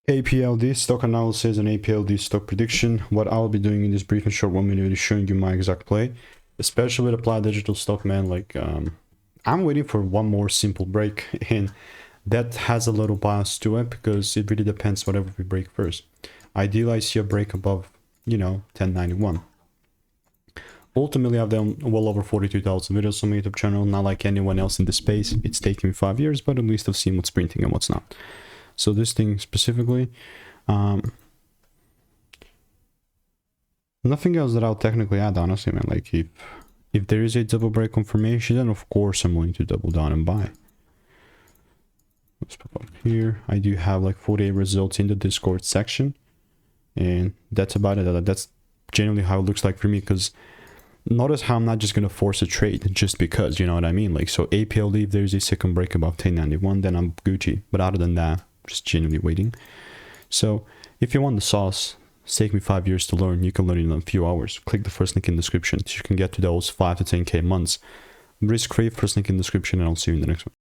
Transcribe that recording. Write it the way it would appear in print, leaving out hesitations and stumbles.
APLD, stock analysis and APLD stock prediction. What I'll be doing in this brief and short 1 minute is showing you my exact play, especially with applied digital stock, man. Like, I'm waiting for one more simple break, and that has a little bias to it because it really depends whatever we break first. Ideally, I see a break above, 1091. Ultimately, I've done well over 42,000 videos on my YouTube channel. Not like anyone else in the space. It's taken me 5 years, but at least I've seen what's printing and what's not. So this thing specifically, nothing else that I'll technically add, honestly, man. Like, if there is a double break confirmation, then of course I'm willing to double down and buy. Let's pop up here. I do have like 48 results in the Discord section, and that's about it. That's generally how it looks like for me, because notice how I'm not just going to force a trade just because, you know what I mean? Like, so APLD, if there's a second break above 1091, then I'm Gucci. But other than that, just genuinely waiting. So if you want the sauce, it's taken me 5 years to learn. You can learn it in a few hours. Click the first link in the description so you can get to those 5 to 10k months. Risk free, first link in the description, and I'll see you in the next one.